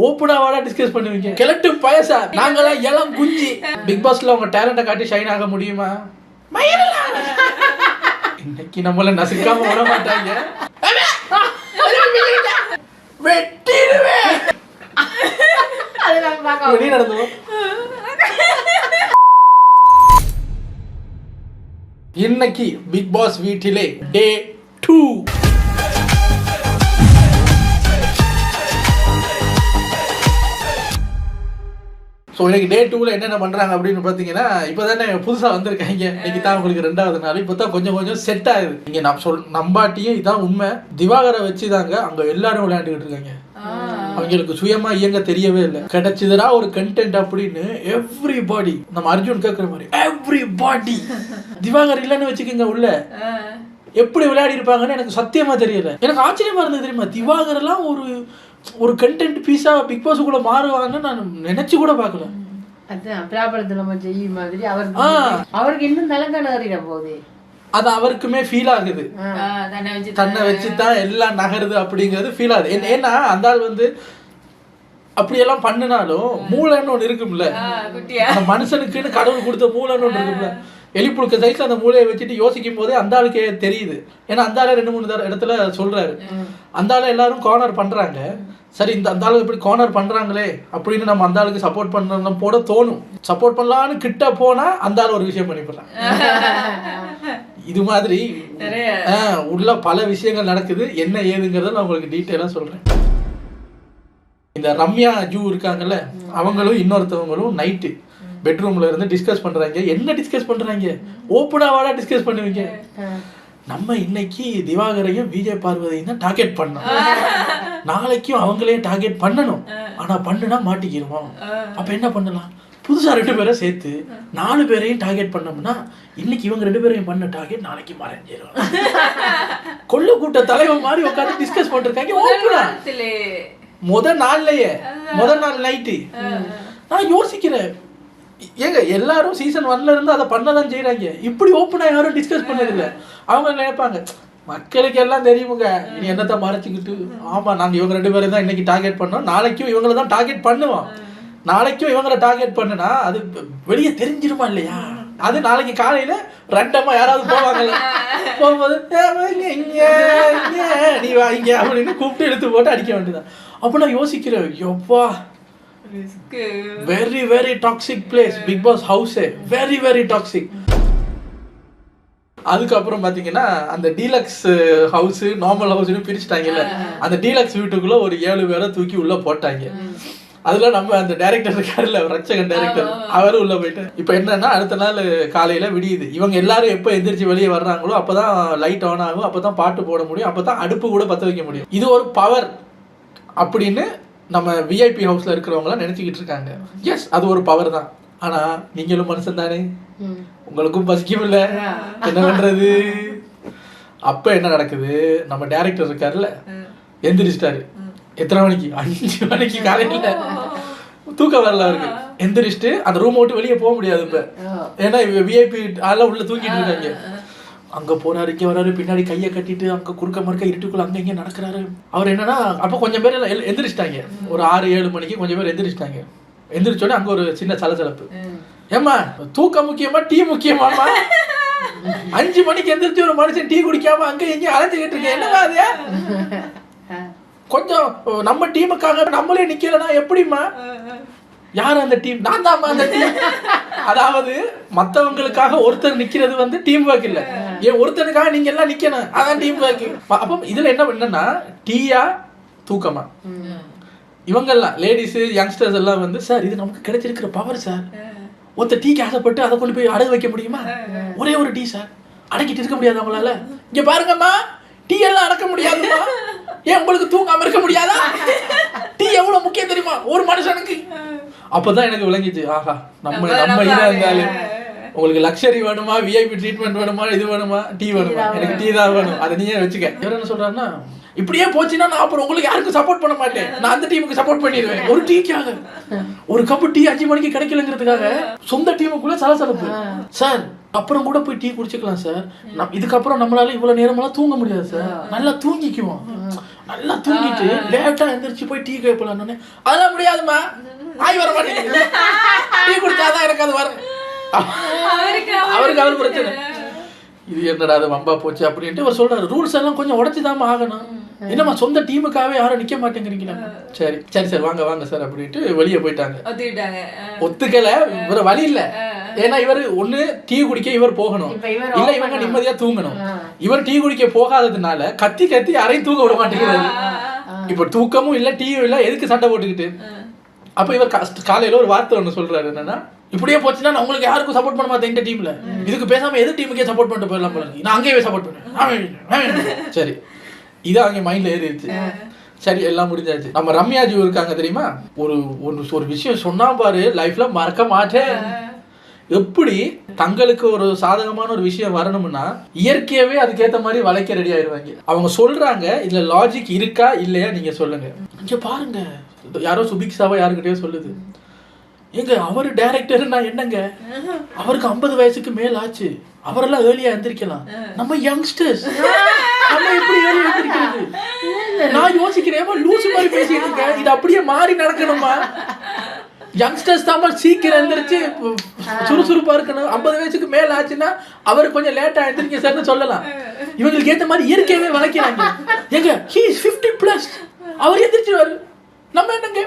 ஓப்பனாவாடா discuss பண்ணுவீங்க. கிழட்டு பயசா நாங்களாம் இளம் குஞ்சி. பிக் பாஸ்ல உங்க டேலண்ட்டை காட்டி ஷைன் ஆக முடியுமா? இன்னைக்கு நம்மள நசுக்காம விட மாட்டாங்க. வெட்டிடுவேன். வெளியே நடந்தோம். இன்னைக்கு பிக் பாஸ் வீட்டிலே டே 2. ஸோ இன்னைக்கு டே 2ல என்னென்ன பண்ணுறாங்க அப்படின்னு பார்த்தீங்கன்னா, இப்போ தானே புதுசாக வந்திருக்காங்க. இன்னைக்கு தான் உங்களுக்கு 2வது நாள். இப்போ தான் கொஞ்சம் செட் ஆகுது. இங்கே நம்பாட்டியும் இதான் உண்மை. திவாகரை வச்சு தாங்க அங்கே எல்லாரும் விளையாண்டுக்கிட்டு இருக்காங்க. அவங்களுக்கு சுயமா இயங்க தெரியவே இல்லை. கிடைச்சதுடா ஒரு கண்டென்ட் அப்படின்னு எவ்ரிபாடி, நம்ம அர்ஜுன் கேட்குற மாதிரி எவ்ரிபாடி திவாகர் இல்லைன்னு வச்சுக்கோங்க உள்ள எப்படி விளையாடி இருப்பாங்கன்னு எனக்கு சத்தியமா தெரியல. எனக்கு ஆச்சரியமா இருந்தது தெரியுமா, திவாகர் எல்லாம் ஒரு கண்டென்ட் பீஸா பிக் பாஸுக்குள்ள மாறுவாங்கன்னு நான் நினைச்சு கூட பார்க்கல. அதான் பிராபலத்துல நம்ம செய்ய மாதிரி அவருக்கு இன்னும் தலைக்கான அறிய போகுது. அது அவருக்குமே ஃபீல் ஆகுது. தன்னை வச்சுதான் எல்லாம் நகருது அப்படிங்கிறது ஃபீல் ஆகுது. ஏன்னா அந்த ஆள் வந்து அப்படியெல்லாம் பண்ணினாலும் மூளைன்னு ஒன்று இருக்கும்ல, அந்த மனுஷனுக்குன்னு கடவுள் கொடுத்த மூளைன்னு ஒன்று இருக்கும்ல. எலிப்புழுக்க சைஸ்ல அந்த மூளையை வச்சுட்டு யோசிக்கும் போதே அந்த ஆளுக்கே தெரியுது. ஏன்னா அந்த ஆளு 2-3 இடத்துல சொல்றாரு, அந்த ஆளு எல்லாரும் கார்னர் பண்றாங்க. சரி, அந்த ஆளுக்கு இப்படி கார்னர் பண்றாங்களே அப்படின்னு நம்ம அந்த ஆளுக்கு சப்போர்ட் பண்ணணும் போட தோணும். சப்போர்ட் பண்ணலான்னு கிட்ட போனா அந்த ஆள் ஒரு விஷயம் பண்ணிவிடலாம். இது மாதிரி உள்ள பல விஷயங்கள் நடக்குது. என்ன ஏதுங்கிறத நான் உங்களுக்கு டீட்டெயிலா சொல்றேன். இந்த ரம்யா ஜூ இருக்காங்கல்ல, அவங்களும் இன்னொருத்தவங்களும் நைட்டு பெட்ரூம்ல இருந்து டிஸ்கஸ் பண்றாங்க. என்ன டிஸ்கஸ் பண்றாங்க? ஓப்பனாவாடா டிஸ்கஸ் பண்ணுவீங்க. நம்ம இன்னைக்கு திவாகரையும் விஜய் பார்வதியும் தான் டார்கெட் பண்ணோம், நாளைக்கும் அவங்களையும் டார்கெட் பண்ணணும். ஆனா பண்ணுனா மாட்டிக்கிடுவோம். அப்ப என்ன பண்ணலாம்? புதுசா 2 பேரை சேர்த்து 4 பேரையும் டார்கெட் பண்ணோம்னா இன்னைக்கு இவங்க 2 பேரையும் பண்ண டார்கெட் நாளைக்கு மறைஞ்சிடும். கொள்ள கூட்ட தலைவர் மாதிரி உட்காந்து டிஸ்கஸ் பண்ணிருக்காங்க. ஓப்பனா முதல் நாள் நைட்டு நான் யோசிக்கிறேன், ஏங்க எல்லாரும் சீசன் 1ல இருந்து அதை பண்ணதான் செய்யறாங்க. இப்படி ஓப்பனா யாரும் டிஸ்கஸ் பண்ணதில்லை. அவங்க நினைப்பாங்க மக்களுக்கு எல்லாம் தெரியுமுங்க, நீ என்னத்தை மறைச்சிக்கிட்டு. ஆமா, நாங்க இவங்க 2 பேரும் தான் இன்னைக்கு டார்கெட் பண்ணோம், நாளைக்கும் இவங்களை தான் டார்கெட் பண்ணுவோம். நாளைக்கும் இவங்களை டார்கெட் பண்ணுனா அது வெளியே தெரிஞ்சிருமா இல்லையா? அது நாளைக்கு காலையில ரெண்டமா யாராவது போவாங்கல்ல, போகும்போது நீ வாங்க அப்படின்னு கூப்பிட்டு எடுத்து போட்டு அடிக்க வேண்டியதான். அப்ப நான் யோசிக்கிறேன், எப்பா very very toxic place big boss house, very very toxic. அதுக்கப்புறம் பாத்தீங்கன்னா அந்த டீலக்ஸ் ஹவுஸ் நார்மல் ஹவுஸ்னு பிரிச்சுட்டாங்கல்ல, அந்த டீலக்ஸ் வீட்டுக்குள்ள ஒரு 7 பேரை தூக்கி உள்ள போட்டாங்க. அதுல நம்ம அந்த டைரக்டர் இருக்காருல்ல, ரட்சகன் டைரக்டர், அவரும் உள்ள போயிட்டு. இப்ப என்னன்னா அடுத்த நாள் காலையில விடியுது. இவங்க எல்லாரும் எப்ப எந்திரிச்சு வெளியே வர்றாங்களோ அப்பதான் லைட் ஆன் ஆகும், அப்பதான் பாட்டு போட முடியும், அப்பதான் அடுப்பு கூட பத்த வைக்க முடியும். இது ஒரு பவர் அப்படின்னு நம்ம விஐபி ஹவுஸ்ல இருக்கிறவங்களாம் நினைச்சுக்கிட்டு இருக்காங்க. எஸ், அது ஒரு பவர் தான். ஆனா நீங்களும் மனுஷன் தானே, உங்களுக்கும் பசிக்கும் இல்ல, என்ன பண்றது? அப்ப என்ன நடக்குது, நம்ம டைரக்டர் இருக்காருல்ல எந்திரிச்சிட்டாரு. எத்தனை மணிக்கு? 5 மணிக்கு காலையில. தூக்கம் வரல அவருக்கு. எந்திரிச்சிட்டு அந்த ரூம் விட்டு வெளியே போக முடியாது இப்ப, ஏன்னா விஐபி ஆள உள்ள தூக்கிட்டு இருக்காங்க. அங்க போறாரு, இங்க வராரு, பின்னாடி கையை கட்டிட்டு அங்க குறுக்க மறுக்க இருட்டுக்குள்ள அங்க இங்க நடக்கிறாரு. அவர் என்னன்னா அப்ப கொஞ்சம் பேர் எந்திரிச்சிட்டாங்க. ஒரு 6-7 மணிக்கு கொஞ்சம் பேர் எந்திரிச்சிட்டாங்க. எந்திரிச்சோடனே அங்க ஒரு சின்ன சலசலப்பு. ஏமா தூக்கம் முக்கியமா டீ முக்கியமாமா? 5 மணிக்கு எந்திரிச்சு ஒரு மனுஷன் டீ குடிக்காம அங்க இங்க அலைஞ்சுக்கிட்டு இருக்கேன், என்னமா அது? கொஞ்சம் நம்ம டீமுக்காக நம்மளே நிக்கலன்னா எப்படிமா? யார் அந்த டீம்? நான் தான் அந்த டீம். அதாவது மற்றவங்களுக்காக ஒருத்தர் நிக்கிறது வந்து டீம் ஒர்க் இல்ல, ஏன் ஒருத்தனுக்காக நீங்க எல்லாம் நிக்கணும், அதான் டீம் ஒர்க். அப்போ இதுல என்ன பண்ணா டீயா தூக்கமா? இவங்கெல்லாம் லேடிஸ் யங்ஸ்டர்ஸ் எல்லாம் வந்து, சார் இது நமக்கு கிடைச்சிருக்கிற பவர் சார், ஒருத்தர் டீக்கு ஆசைப்பட்டு அதை கொண்டு போய் அடகு வைக்க முடியுமா? ஒரே ஒரு டீ சார், அடக்கிட்டு இருக்க முடியாது அவங்களால. இங்க பாருங்கம்மா, டீ எல்லாம் அடக்க முடியாதுமா, ஏன் உங்களுக்கு தூங்காம இருக்க முடியாதா? டீ எவ்வளவு முக்கியம் தெரியுமா ஒரு மனுஷனுக்கு? அப்பதான் எனக்கு விளங்கிச்சு, ஆஹா நம்ம இதா இருந்தாலும் உங்களுக்கு லக்ஸரி வேணுமா, விஐபி ட்ரீட்மெண்ட் வேணுமா, இது வேணுமா, டீ வேணுமா? எனக்கு டீ தான் வேணும், அதை நீயே வச்சுக்க. இவர் என்ன சொல்றாருன்னா, இப்படியே போச்சுன்னா நான் அப்புறம் உங்களுக்கு யாருக்கும் சப்போர்ட் பண்ண மாட்டேன், நான் அந்த டீமுக்கு சப்போர்ட் பண்ணிடுவேன். ஒரு டீக்காக, ஒரு கப்பு டீ 5 மணிக்கு கிடைக்கலங்கிறதுக்காக சொந்த டீமுக்குள்ள சலசலப்பு. சார் அப்புறம் கூட போய் டீ குடிச்சுக்கலாம் சார். இதுக்கப்புறம் நம்மளால இவ்வளவு நேரமெல்லாம் தூங்க முடியாது சார். நல்லா தூங்கிக்குவோம். நல்லா தூங்கிட்டு லேட்டா எந்திரிச்சு போய் டீ கேட்கலான்னு அதெல்லாம் முடியாதுமா, ஆய் வர மாட்டேங்குது, டீ குடிச்சாதான் எனக்கு அது வரும். அவருக்கு அவர் பிரச்சனை. இது என்னடா அது வம்பா போச்சு அப்படின்ட்டு அவர் சொல்றாரு. ரூல்ஸ் எல்லாம் கொஞ்சம் உடச்சுதாம ஆகணும். என்னம்மா சொந்த டீமுக்காவே யாரும் நிக்க மாட்டேங்கிறீங்களா? சரி சரி சார் வாங்க வாங்க சார் அப்படின்ட்டு வெளியே போயிட்டாங்க. ஒத்துக்கல, இவர வழி இல்ல. ஏன்னா இவர் ஒண்ணு டீ குடிக்க இவர் போகணும், இல்ல இவங்க நிம்மதியா தூங்கணும். இவர் டீ குடிக்க போகாததுனால கத்தி கத்தி யாரையும் தூங்க விட மாட்டேங்கிறாரு. இப்ப தூக்கமும் இல்ல டீயும் இல்ல, எதுக்கு சண்டை போட்டுக்கிட்டு? அப்ப இவர் காலையில ஒரு வார்த்தை ஒண்ணு சொல்றாரு. என்னன்னா, இப்படியே போச்சுன்னா நான் உங்களுக்கு யாருக்கும் சப்போர்ட் பண்ண மாட்டேன் இந்த டீம்ல, இதுக்கு பேசாம எது டீமுக்கே சப்போர்ட் பண்ணிட்டு போயிடலாம் போல, நான் அங்கேயே சப்போர்ட் பண்ணேன். சரி, இது அவங்க மைண்ட்ல ஏறிடுச்சு. சரி எல்லாம் முடிஞ்சாச்சு. நம்ம ரம்யாஜி இருக்காங்க தெரியுமா, ஒரு விஷயம் சொன்னா பாரு லைஃப்ல மறக்க மாட்டேன். எப்படி தங்களுக்கு ஒரு சாதகமான ஒரு விஷயம் வரணும்னா இயற்கையாவே அதுக்கேற்ற மாதிரி வளைக்க ரெடி ஆயிடுவாங்க. அவங்க சொல்றாங்க, இதுல லாஜிக் இருக்கா இல்லையா நீங்க சொல்லுங்க. இங்க பாருங்க, யாரோ சுபிக்ஷாவா யாருக்கிட்டயோ சொல்லுது, எங்க அவரு டைரக்டர், நான் என்னங்க அவருக்கு 50 வயசுக்கு மேல ஆச்சு, அவரெல்லாம் ஏர்லியா எந்திரிக்கலாம், நம்ம யங்ஸ்டர்ஸ் நம்ம எப்படி ஏர்லியா எந்திரிக்கிறது? நான் யோசிக்கிறேன், லூசு மாதிரி பேசிட்டு இருக்கேன், இது அப்படியே மாறி நடக்கணுமா? யங்ஸ்டர்ஸ் தான் சீக்கிரம் எந்திரிச்சு சுறுசுறுப்பா இருக்கணும். 50 வயசுக்கு மேல ஆச்சுன்னா அவரு கொஞ்சம் லேட்டா எந்திரிக்க சார்னு சொல்லலாம். இவங்களுக்கு ஏத்த மாதிரி இயற்கையாவே வளைக்கிறாங்க. எங்க he is 50+, அவர் எந்திரிச்சுவாரு, நம்ம என்னங்க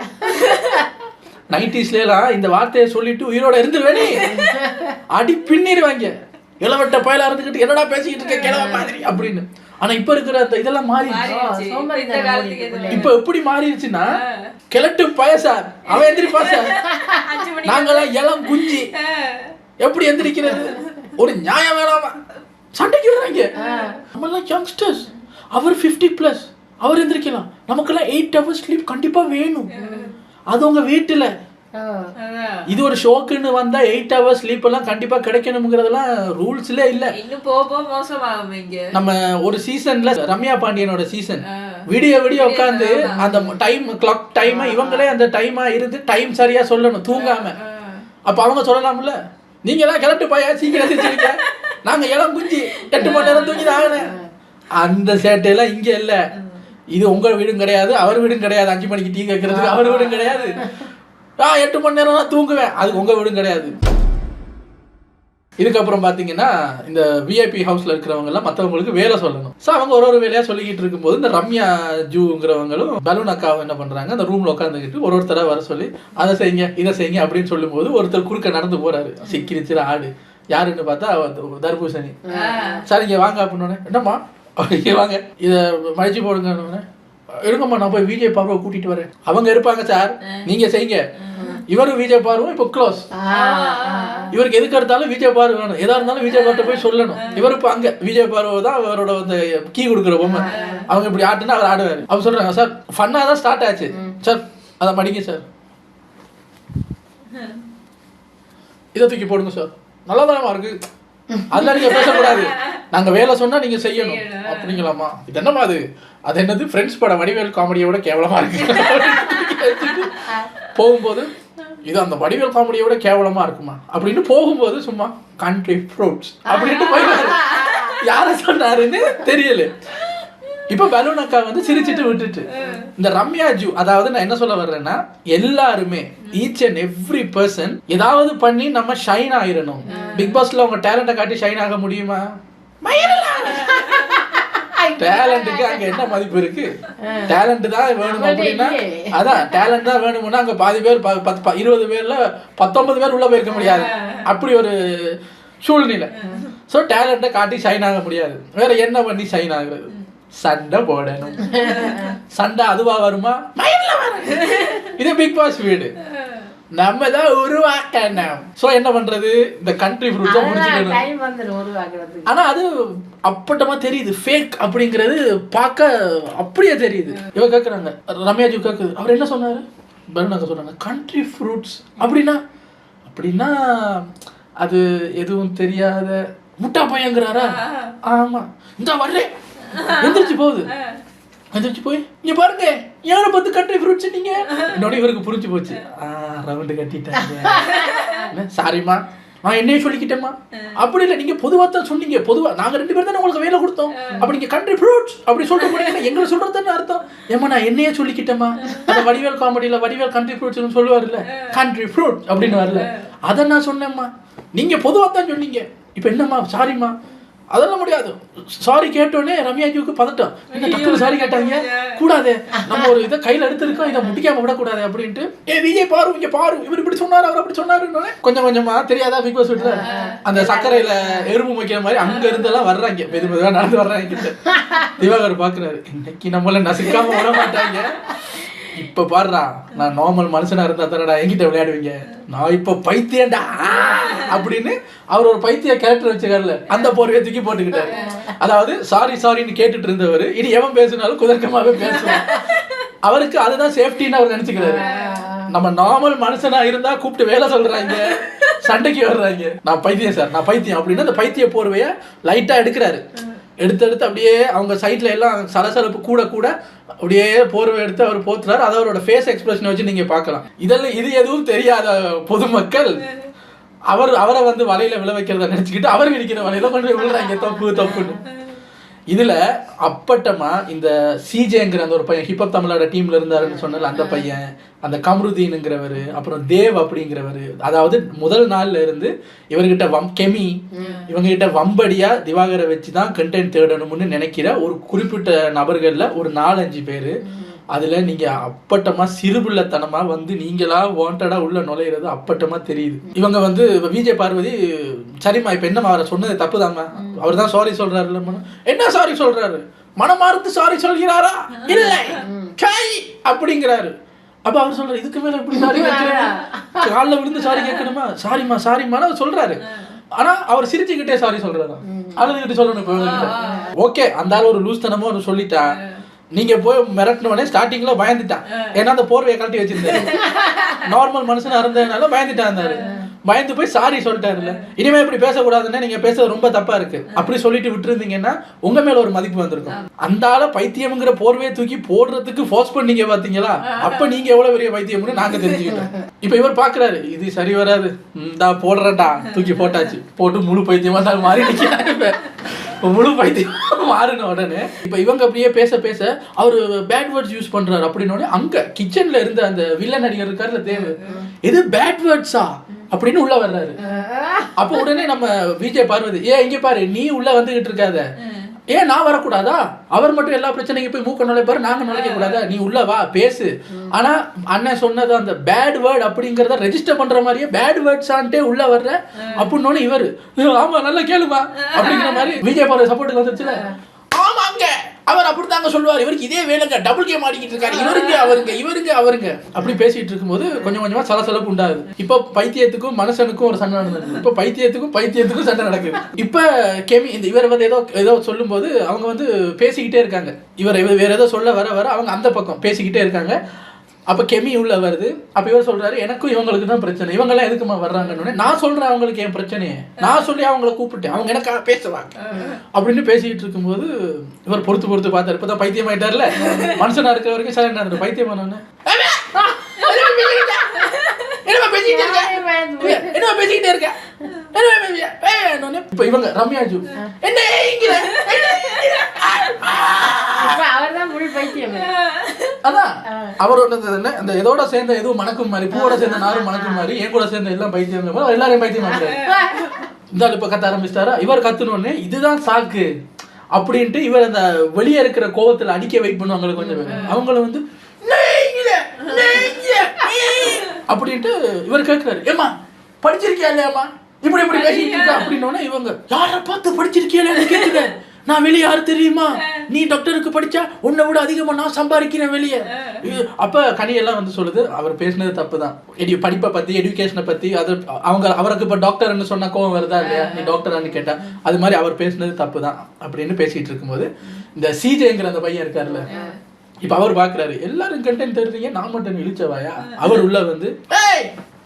90ஸ்ல எல்லாம் இந்த வார்த்தையை சொல்லிட்டு உயிரோட இருந்துருவேனே அடி பின்னிடுவாங்க. இளவட்ட பயலா இருந்துகிட்டு என்னடா பேசிக்கிட்டு இருக்க கிழவ மாதிரி அப்படின்னு. ஆனா இப்ப இருக்கிற அந்த இதெல்லாம் மாறிடுச்சு. இப்ப எப்படி மாறிடுச்சுன்னா, கிழட்டு பயசார் அவன் எந்திரிப்பா சார், நாங்கெல்லாம் இளம் குஞ்சி எப்படி எந்திரிக்கிறது? ஒரு நியாயம் வேணாமா? சண்டைக்கு விடுறாங்க. நம்ம எல்லாம் யங்ஸ்டர்ஸ், அவர் 50+, அவர் எந்திரிக்கலாம், நமக்கெல்லாம் 8 hours ஸ்லீப் கண்டிப்பா வேணும். அது உங்க வீட்டுல இது ஒரு ஷோக்குன்னு வந்தா 8 hours ஸ்லீப் எல்லாம் கண்டிப்பா கிடைக்கணும்ங்கிறதெல்லாம் ரூல்ஸ்ல இல்ல. இன்னும் போக மோசமாகும். நம்ம ஒரு சீசன்ல ரம்யா பாண்டியனோட சீசன் விடிய உட்காந்து அந்த டைம் கிளாக் டைம் இவங்களே அந்த டைமா இருந்து டைம் சரியா சொல்லணும் தூங்காம. அப்ப அவங்க சொல்லலாம்ல, நீங்க எல்லாம் கிளட்டு போயா சீக்கிரம் எந்திரிச்சிருக்க, நாங்க இளம் குஞ்சி 8 மணி நேரம் தூங்கிதான் ஆகணும். அந்த சேட்டையெல்லாம் இங்க இல்ல. இது உங்க வீடும் கிடையாது, அவர் வீடும் கிடையாது. 5 மணிக்கு டீ கேட்கறதுக்கு அவர் வீடும் கிடையாது. 8 மணி நேரம் நான் தூங்குவேன், அது உங்க வீடும் கிடையாது. இதுக்கப்புறம் பாத்தீங்கன்னா இந்த விஐபி ஹவுஸ்ல இருக்கிறவங்க எல்லாம் மற்றவங்களுக்கு வேலை சொல்லணும். ஸோ அவங்க ஒரு வேலையா சொல்லிக்கிட்டு இருக்கும்போது இந்த ரம்யா ஜூங்கிறவங்களும் பலூன் அக்காவும் என்ன பண்றாங்க, அந்த ரூம்ல உட்காந்துக்கிட்டு ஒருத்தரா வர சொல்லி அதை செய்யுங்க இதை செய்யுங்க அப்படின்னு சொல்லும் போது ஒருத்தர் குறுக்க நடந்து போறாரு. சிக்கிரிச்சிரு ஆடு, யாருன்னு பார்த்தா தர்பூசணி. சரிங்க வாங்க அப்படின்னு, என்னம்மா வாங்க இதை மடிச்சு போடுங்க. எடுங்கம்மா நான் போய் விஜய் பார்வை கூட்டிட்டு வரேன். அவங்க இருப்பாங்க சார், நீங்க செய்யுங்க. இவரும் விஜய் பார்வும் இப்போ க்ளோஸ். இவருக்கு எதுக்கு எடுத்தாலும் விஜய் பார்வை வேணும், எதா இருந்தாலும் விஜய் பார்ட்ட போய் சொல்லணும். இவரு இப்போ அங்க விஜய் பார்வை தான் அவரோட அந்த கீ கொடுக்குற பொம்மை. அவங்க இப்படி ஆட்டுனா அவர் ஆடுவாரு. அவங்க சொல்றாங்க, சார் ஃபன்னா தான் ஸ்டார்ட் ஆச்சு சார், அதை மடிங்க சார், இதை தூக்கி போடுங்க சார், நல்லாதானமா இருக்கு, அதெல்லாம் நீங்க பேசக்கூடாது, நாங்க வேலை சொன்னா நீங்க செய்யணும். அப்படிங்களாமா, இது என்னமா அது என்னது ஃப்ரெண்ட்ஸ் பட வடிவேல் காமெடியோட கேவலமா இருக்கு போகும்போது, இது அந்த வடிவேல் காமெடியோட கேவலமா இருக்குமா அப்படின்னு போகும்போது சும்மா கண்ட்ரி ஃப்ரூட்ஸ் அப்படின்ட்டு போயிடுறாரு. யார சொன்னாருன்னு தெரியல. இப்ப பலூன் அக்கா வந்து சிரிச்சிட்டு விட்டுட்டு இந்த ரம்யா ஜூ, அதாவது நான் என்ன சொல்ல வர்றேன்னா, எல்லாருமே ஈச் அண்ட் எவ்ரி பர்சன் ஏதாவது பண்ணி நம்ம ஷைன் ஆயிரணும். பிக் பாஸ்ல உங்க டேலண்ட காட்டி ஷைன் ஆக முடியுமா? டேலண்ட்டுக்கு அங்க என்ன மதிப்பு இருக்கு? டேலண்ட் தான் வேணும் அப்படின்னா, அதான் டேலண்ட் தான் வேணும்னா அங்க பாதி பேர் 20 பேர்ல 19 பேர் உள்ள போயிருக்க முடியாது. அப்படி ஒரு சூழ்நிலை. சோ டேலண்ட காட்டி ஷைன் ஆக முடியாது. வேற என்ன பண்ணி ஷைன் ஆகுறது? சண்டை போடணும். சண்டை அதுவா வருமா? இது பிக் பாஸ் வீடு, நம்ம தான் உருவாக்கணும். சோ என்ன பண்றது, இந்த கண்ட்ரி ஃப்ரூட்ஸை முடிச்சுக்கணும். ஆனா அது அப்பட்டமா தெரியுது, ஃபேக் அப்படிங்கிறது பார்க்க அப்படியே தெரியுது. இவ கேக்குறாங்க, ரம்யாஜி கேக்குது, அவர் என்ன சொன்னாரு? பலூனாக்க சொன்னாங்க கண்ட்ரி ஃப்ரூட்ஸ் அப்படின்னா அது எதுவும் தெரியாத முட்டா பையங்கிறாரா? ஆமா, இந்த வர்றேன் எந்திரிச்சு போகுது. எந்திரிச்சு போய் இங்க பாருங்க, யாரை பார்த்து கண்ட்ரி ஃப்ரூட்ஸ் நீங்க? என்னோட இவருக்கு புரிஞ்சு போச்சு, ரவுண்டு கட்டிட்டாங்க. சாரிம்மா நான் என்னையே சொல்லிக்கிட்டேம்மா. அப்படி இல்லை, நீங்க பொதுவா தான் சொன்னீங்க. பொதுவா நாங்க 2 பேர் தானே உங்களுக்கு வேலை கொடுத்தோம். அப்ப நீங்க கண்ட்ரிபியூட் அப்படி சொல்லிட்டு போனீங்க, எங்களை சொல்றதுன்னு அர்த்தம். ஏமா நான் என்னையே சொல்லிக்கிட்டேம்மா. அந்த வடிவேல் காமெடியில வடிவேல் கண்ட்ரிபியூட்னு சொல்லுவாருல்ல, கண்ட்ரிபியூட் அப்படின்னு வரல, அதை நான் சொன்னேம்மா. நீங்க பொதுவா தான் சொன்னீங்க. இப்ப என்னம்மா சாரிம்மா. அதெல்லாம் முடியாது. சாரி கேட்டோடனே ரம்யாஜிக்கு பதட்டம். என்ன டக்குனு சாரி கேட்டாங்க, கூடாது, நம்ம ஒரு இதை கையில் எடுத்துருக்கோம், இதை முடிக்காம விடக்கூடாது அப்படின்ட்டு. விஜய் பாரு, இங்க பாரு, இவர் இப்படி சொன்னாரு, அவர் அப்படி சொன்னாருன்னு கொஞ்சம் கொஞ்சமா தெரியாதா பிக் பாஸ் வீட்டுல அந்த சர்க்கரையில எறும்பு வைக்கிற மாதிரி அங்க இருந்தெல்லாம் வர்றாங்க, மெது மெதுவா நடந்து வர்றாங்க. திவாகர் பாக்குறாரு, இன்னைக்கு நம்மள நசுக்காம விட மாட்டாங்க. இப்ப பாருடா, நான் நார்மல் மனுஷனா இருந்தா தானடா என்கிட்ட விளையாடுவீங்க, நான் இப்ப பைத்தியம்டா அப்படின்னு அவர் ஒரு பைத்திய கேரக்டர் வச்சுக்காருல, அந்த போர்வையை தூக்கி போட்டுக்கிட்டாரு. அதாவது சாரின்னு கேட்டுட்டு இருந்தவர் இனி எவன் பேசினாலும் குதர்க்கமாவே பேசுவார். அவருக்கு அதுதான் சேஃப்டின்னு அவர் நினைச்சுக்கிறாரு. நம்ம நார்மல் மனுஷனா இருந்தா கூப்பிட்டு வேலை சொல்றாங்க, சண்டைக்கு வர்றாங்க. நான் பைத்தியம் சார், நான் பைத்தியம் அப்படின்னு அந்த பைத்திய போர்வையை லைட்டா எடுக்கிறாரு. எடுத்து அப்படியே அவங்க சைட்ல எல்லாம் சலசலப்பு கூட கூட அப்படியே போர்வை எடுத்து அவர் போத்துறாரு. அதை அவரோட ஃபேஸ் எக்ஸ்பிரஷனை வச்சு நீங்க பார்க்கலாம். இதெல்லாம் இது எதுவும் தெரியாத பொதுமக்கள் அவரை வந்து வலையில விழ வைக்கிறத நினைச்சுக்கிட்டு அவர் விழிக்கிற வலையில கொண்டு போய் விழுறாங்க, தப்புன்னு. இதுல அப்பட்டமா இந்த சிஜேங்கிற அந்த ஒரு பையன் ஹிப்ஹாப் தமிழோட டீம்ல இருந்தாருன்னு சொன்னால அந்த பையன், அந்த கம்ருதீனுங்கிறவர், அப்புறம் தேவ் அப்படிங்கிறவர், அதாவது முதல் நாள்ல இருந்து இவர்கிட்ட கெமி இவங்க கிட்ட வம்படியா திவாகரை வச்சுதான் கண்டென்ட் தேடணும்னு நினைக்கிற ஒரு குறிப்பிட்ட நபர்கள்ல ஒரு 4-5 பேரு. அதுல நீங்க அப்பட்டமா சிறுபிள்ளைத்தனமா வந்து நீங்களா வாண்டடா உள்ள நுழையிறது அப்பட்டமா தெரியுது. இவங்க வந்து விஜய் பார்வதி, சரிம்மா இப்ப என்னம்மா அவரை சொன்னது தப்புதாம்மா, அவர் தான் சாரி சொல்றாரு. என்ன சாரி சொல்றாரு, மனமார்ந்து சாரி சொல்கிறாரா, இல்லை அப்படிங்கிறாரு. அப்ப அவர் சொல்றாரு, இதுக்கு மேல எப்படி சாரி கேட்கிறேன், காலில் விழுந்து சாரி கேட்கணுமா, சாரிம்மா சொல்றாரு. ஆனா அவர் சிரிச்சுக்கிட்டே சாரி சொல்றாரு, அழுதுகிட்டு சொல்லணும். ஓகே, அந்த ஆள் ஒரு லூஸ் தனமோ ஒரு சொல்லிட்டா, நீங்க போய் மிரட்டினோடனே ஸ்டார்டிங்ல பயந்துட்டான். ஏன்னா அந்த போர்வையை கழட்டி வச்சிருந்தாரு. நார்மல் மனுஷனா இருந்ததுனால பயந்துட்டா இருந்தாரு. பயந்து போய் சாரி சொல்லிட்டாருல்ல, இனிமே இப்படி பேசக்கூடாதுன்னு நீங்க பேசுறது ரொம்ப தப்பா இருக்கு அப்படி சொல்லிட்டு விட்டுருந்தீங்கன்னா உங்க மேல ஒரு மதிப்பு வந்திருக்கும். அந்த ஆள பைத்தியம்ங்கிற போர்வையை தூக்கி போடுறதுக்கு ஃபோர்ஸ் பண்ணீங்க பாத்தீங்களா, அப்ப நீங்க எவ்வளவு பெரிய பைத்தியம்னு நாங்க தெரிஞ்சுக்கிட்டோம். இப்ப இவர் பாக்குறாரு, இது சரி வராது, இந்தா போடுறேன்டா, தூக்கி போட்டாச்சு, போட்டு முழு பைத்தியமா தான் மாறி நிக்கிறாரு. முழு பைத்தியம் மாறின உடனே இப்ப இவங்க அப்படியே பேச அவரு பேட் வேர்ட்ஸ் யூஸ் பண்றாரு. அப்படின்னு அங்க கிச்சன்ல இருந்த அந்த வில்லன் நடிகர் இருக்காருல தேவ், இது பேட் வேர்ட்ஸா அப்படின்னு உள்ள வர்றாரு. அப்ப உடனே நம்ம விஜய் பார்வதி, இங்க பாரு, நீ உள்ள வந்துகிட்டு இருக்காத, ஏன் நான் வரக்கூடாதா, அவர் மட்டும் எல்லா பிரச்சனைக்கும் போய் மூக்க நுழைப்பாரு, நாங்க நுழைக்க கூடாதா, நீ உள்ள வா பேசு. ஆனா அண்ணன் சொன்னது அந்த பேட் வேர்ட் அப்படிங்கறத ரெஜிஸ்டர் பண்ற மாதிரியே பேட் வேர்ட்ஸான்ட்டே உள்ள வர்ற அப்படின்னு இவரு, ஆமா நல்லா கேளுமா அப்படிங்கிற மாதிரி விஜய் பார்வதி சப்போர்ட்டுக்கு வந்துருச்சுல. ஆமாங்க, அவர் அப்படித்தாங்க சொல்லுவார், இவருக்கு இதே வேலைங்க, டபுள் கேம் ஆடிக்கிட்டு இருக்காரு, இவருங்க அப்படி பேசிட்டு இருக்கும்போது கொஞ்சம் கொஞ்சமா சலசலப்பு உண்டாகுது. இப்ப பைத்தியத்துக்கும் மனுஷனுக்கும் ஒரு சண்டை நடந்தது. இப்ப பைத்தியத்துக்கும் சண்டை நடக்குது. இப்ப கெமி இந்த இவர் வந்து ஏதோ சொல்லும் போது அவங்க வந்து பேசிக்கிட்டே இருக்காங்க. இவர் வேற ஏதோ சொல்ல வர அவங்க அந்த பக்கம் பேசிக்கிட்டே இருக்காங்க. அப்ப கெமி உள்ள வருது. அப்ப இவர் சொல்றாரு, எனக்கும் இவங்களுக்கு தான் பிரச்சனை, இவங்க எல்லாம் எதுக்குமா வர்றாங்கன்னு. நான் சொல்றேன் அவங்களுக்கு என் பிரச்சனையே, நான் சொல்லி அவங்களை கூப்பிட்டேன், அவங்க எனக்காக பேசுவாங்க அப்படின்னு பேசிக்கிட்டு இருக்கும்போது இவர் பொறுத்து பார்த்தாரு. இப்பதான் பைத்தியம் ஆயிட்டார்ல, மனுஷனா இருக்க வரைக்கும் சரி என்ன பைத்தியமானவன்னு பேசிக்கிட்டே இருக்க. இப்ப இவங்க ரம்யாஜு என்ன அதான் அவர் அந்த இதோட சேர்ந்த எதுவும் மணக்கும் மாதிரி, பூவோட சேர்ந்த நாரும் மணக்கும் மாதிரி, என் கூட சேர்ந்த எல்லாம் பைத்தியம், எல்லாரையும் பைத்தியம் இந்த இப்ப கத்த ஆரம்பிச்சிட்டாரா. இவர் கத்துனோடனே இதுதான் சாக்கு அப்படின்ட்டு இவர் அந்த வெளியே இருக்கிற கோவத்துல அடிக்க வெயிட் பண்ணுவாங்க கொஞ்சம் பேர். அவங்கள வந்து அப்படின்ட்டு இவர் கேட்கிறாரு, ஏமா படிச்சிருக்கியா இல்லையாமா, இப்படி பேசிட்டு இருக்கா அப்படின்னோடனே இவங்க, யாரை பார்த்து படிச்சிருக்கியா இல்லையா கேட்கிறேன், நான் வெளியே யாரு தெரியுமா, நீ டாக்டருக்கு படிச்சா உன்னை விட அதிகமா நான் சம்பாதிக்கிறேன் வெளியே. அப்ப கனியெல்லாம் வந்து சொல்லுது, அவர் பேசினது தப்பு தான், படிப்பை பத்தி எஜுகேஷனை பத்தி, அது அவருக்கு இப்ப டாக்டர்னு சொன்ன கோவம் வருதா இல்லையா, நீ டாக்டரான்னு கேட்டா, அது மாதிரி அவர் பேசினது தப்பு தான் அப்படின்னு பேசிட்டு இருக்கும்போது இந்த சிஜேங்கிற அந்த பையன் இருக்காருல்ல, இப்ப அவர் பாக்குறாரு, எல்லாரும் கண்டென்ட் தருவீங்க, நான் மட்டும் இழிச்சவாயா. அவர் உள்ள வந்து,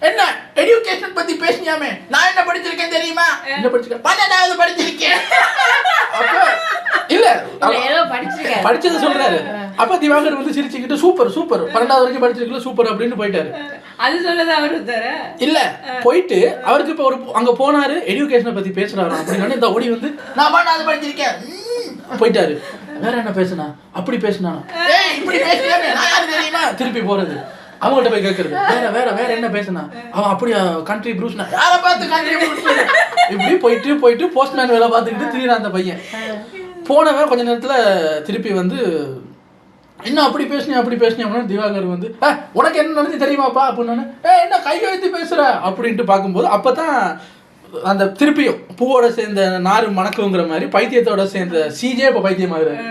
என்ன எஜுகேஷன் பத்தி பேசியாமே, நான் என்ன படிச்சிருக்கேன் தெரியுமா, என்ன படிச்சிருக்கேன், 12வது படிச்சிருக்கேன். அப்ப இல்ல படிச்சது சொல்றாரு. அப்ப திவாகர் வந்து சிரிச்சுக்கிட்டு சூப்பர் 12வது வரைக்கும் படிச்சிருக்கல சூப்பர் அப்படின்னு போயிட்டாரு. அது சொல்லதான் அவரு தர இல்ல போயிட்டு அவருக்கு இப்ப ஒரு அங்க போனாரு எஜுகேஷனை பத்தி பேசுறாரு அப்படின்னு இந்த ஓடி வந்து நான் பாட்டு அது படிச்சிருக்கேன் போயிட்டாரு. வேற என்ன பேசுனா அப்படி பேசுனா இப்படி தெரியுமா திருப்பி போறது அவங்கள்ட்ட போய் கேட்கறது வேற வேற வேற என்ன பேசுனா அவன் அப்படியா கண்ட்ரி ப்ரூஸ்னா யாரை பார்த்து கண்ட்ரி ப்ரூஸ் இப்படி போயிட்டு போஸ்ட்மேன் வேலை பார்த்துக்கிட்டு திடீர்னு அந்த பையன் போனவன் கொஞ்ச நேரத்துல திருப்பி வந்து என்ன அப்படி பேசுனீங்க அப்படின்னு திவாகர் வந்து உனக்கு என்ன நடந்து தெரியுமாப்பா அப்படின்னு என்ன கையை வைத்து பேசுற அப்படின்ட்டு பார்க்கும்போது அப்பதான் அந்த திருப்பியும் பூவோட சேர்ந்த நாறு மணக்குங்கிற மாதிரி பைத்தியத்தோட சேர்ந்த சிஜே இப்ப பைத்தியம் ஆகுறாரு.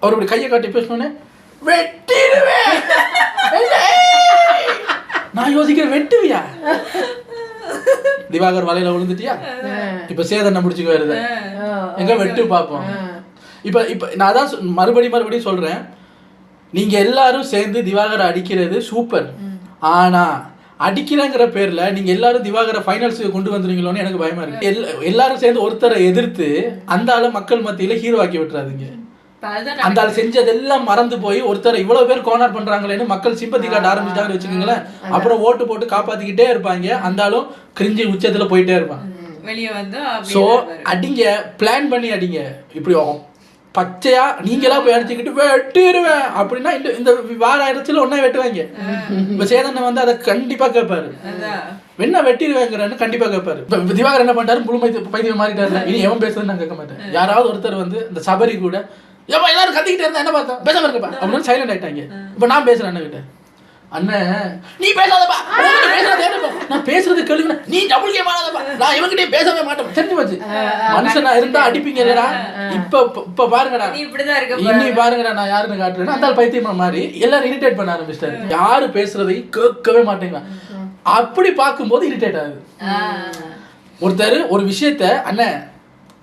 அவர் இப்படி கையை காட்டி பேசணுன்னே வெட்டிடுவேன். நான் யோசிக்கிறேன் வெட்டுவியா திவாகர் வலையில விழுந்துட்டியா இப்ப சேதனை முடிச்சுக்க வருது எங்க வெட்டு பார்ப்போம். இப்ப நான் அதான் மறுபடியும் சொல்றேன், நீங்க எல்லாரும் சேர்ந்து திவாகரை அடிக்கிறது சூப்பர். ஆனா அடிக்கிறங்கிற பேர்ல நீங்க எல்லாரும் திவாகரை ஃபைனல்ஸுக்கு கொண்டு வந்துருவீங்களோன்னு எனக்கு பயமா இருக்கு. எல்லாரும் சேர்ந்து ஒருத்தரை எதிர்த்து அந்த ஆளை மக்கள் மத்தியில ஹீரோ ஆக்கி விட்டுறாதீங்க. அந்த ஆள் செஞ்சதெல்லாம் மறந்து போய் ஒருத்தர் இவ்வளவு பேர் கார்னர் பண்றாங்களேன்னு மக்கள் சிம்பத்தி காட்ட ஆரம்பிச்சிட்டாங்கன்னு வச்சுக்கோங்களேன். அப்புறம் ஓட்டு போட்டு காப்பாத்திக்கிட்டே இருப்பாங்க. அந்த ஆளும் கிரிஞ்சி உச்சத்துல போயிட்டே இருப்பான். வெளியே வந்து சோ அடிங்க, பிளான் பண்ணி அடிங்க. இப்படி பச்சையா நீங்களா போய் அடிச்சுக்கிட்டு வெட்டிடுவேன் அப்படின்னா இந்த வார ஆயிரத்துல ஒன்னா வெட்டுவாங்க. இப்ப சேதனை வந்து அதை கண்டிப்பா கேட்பாரு, என்ன வெட்டிடுவேங்கிறன்னு கண்டிப்பா கேட்பாரு. இப்ப திவாகர் என்ன பண்ணிட்டாரு, முழு பைத்தியம் மாறிட்டாரு. இனி எவன் பேசுறதுன்னு நான் கேட்க மாட்டேன். யாராவது ஒருத்தர் வந்து இந்த சபரி கூட ஏப்பா எல்லாரும் கத்திக்கிட்டே இருந்தா என்ன பார்த்தா பேசாம இருக்கப்பா அப்படின்னு சைலண்ட் ஆயிட்டாங்க. இப்ப நான் பேசுறேன் அண்ணன் கிட்ட, அண்ணன் நீ பேசாதப்பா, நான் பேசுறது கேளுங்க, நீ டபுள் கேம் ஆனாதப்பா, நான் இவங்கிட்டே பேசவே மாட்டேன். தெரிஞ்சு போச்சு மனுஷனா இருந்தா அடிப்பீங்க இல்லடா. இப்ப பாருங்கடா, இனி பாருங்கடா நான் யாருன்னு காட்டுறேன். அந்த பைத்தியமா மாதிரி எல்லாரும் இரிட்டேட் பண்ண ஆரம்பிச்சிட்டாரு. யாரு பேசுறதை கேட்கவே மாட்டேங்க. அப்படி பார்க்கும்போது இரிட்டேட் ஆகுது. ஒருத்தர் ஒரு விஷயத்த அண்ணன்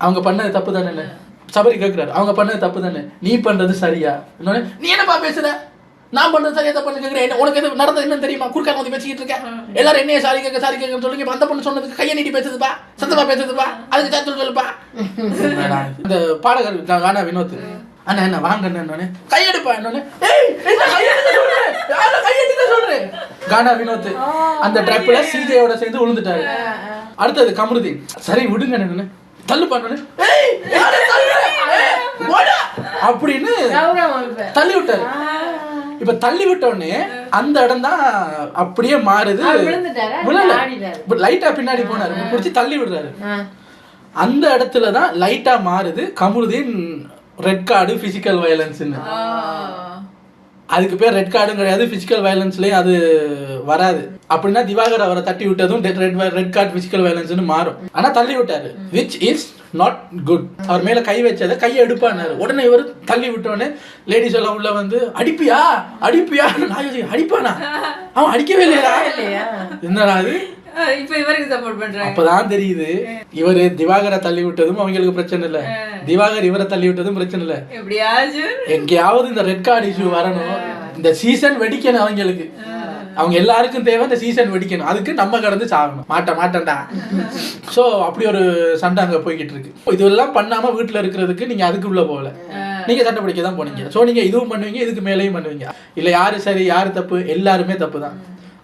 அவங்க பண்ணது தப்பு தானே, சபரி கேட்கிறாரு அவங்க பண்ணது தப்பு தானே, நீ பண்றது சரியா, நீ என்னப்பா பேசுற, நான் பண்றது சரியா தப்பு கேட்கிறேன், உனக்கு எது நடந்தது என்னன்னு தெரியுமா, குறுக்காக வந்து பேசிக்கிட்டு இருக்கேன், எல்லாரும் என்னைய சாரி கேட்க சொல்லுங்க. அந்த பொண்ணு சொன்னதுக்கு கையை நீட்டி பேசுதுப்பா, சத்தமா பேசுதுப்பா, அதுக்கு சாத்து சொல்லுப்பா. இந்த பாடகர் கானா வினோத் அண்ணா என்ன வாங்க கையெடுப்பா என்ன சொல்றேன். கானா வினோத் அந்த ட்ராப்ல சிஜேயோட சேர்ந்து விழுந்துட்டாரு. அடுத்தது கமருதீன், சரி விடுங்க என்ன தள்ளு பண்ணு அப்படின்னு தள்ளி விட்டாரு. இப்ப தள்ளி விட்டோடனே அந்த இடம் தான் அப்படியே மாறுது. லைட்டா பின்னாடி போனாரு, பிடிச்சி தள்ளி விடுறாரு. அந்த இடத்துலதான் லைட்டா மாறுது கமருதீன் ரெட் கார்டு பிசிக்கல் வயலன்ஸ்ன்னு. அதுக்கு பேர் ரெட் கார்டும் கிடையாது, பிசிக்கல் வயலன்ஸ்லயும் அது வராது. அப்படின்னா திவாகர் அவரை தட்டி விட்டதும் ரெட் கார்டு பிசிக்கல் வயலன்ஸ்னு மாறும். ஆனா தள்ளி விட்டாரு, விச் இஸ் நாட் குட். அவர் மேல கை வச்சதை கையை எடுப்பாரு. உடனே இவர் தள்ளி விட்டோடனே லேடிஸ் எல்லாம் உள்ள வந்து அடிப்பியா அடிப்பானா, அவன் அடிக்கவே இல்லையா, என்னடா அது. அப்பதான் தெரியுது இவரு திவாகரை தள்ளி விட்டதும் அவங்களுக்கு பிரச்சனை இல்ல, திவாகர் இவரை தள்ளி விட்டதும் பிரச்சனை இல்ல. எங்கேயாவது இந்த ரெட் கார்டு இஷ்யூ வரணும், இந்த சீசன் வெடிக்கணும். அவங்களுக்கு அவங்க எல்லாருக்கும் தேவை இந்த சீசன் வெடிக்கணும். அதுக்கு நம்ம கடந்து சாகணும். மாட்டேன்டா. சோ அப்படி ஒரு சண்டை அங்க போய்கிட்டு இருக்கு. இதெல்லாம் பண்ணாம வீட்டுல இருக்கிறதுக்கு நீங்க அதுக்கு உள்ள போகல, நீங்க சண்டை பிடிக்க தான் போனீங்க. சோ நீங்க இதுவும் பண்ணுவீங்க, இதுக்கு மேலேயும் பண்ணுவீங்க. இல்ல யாரு சரி யாரு தப்பு, எல்லாருமே தப்பு தான்.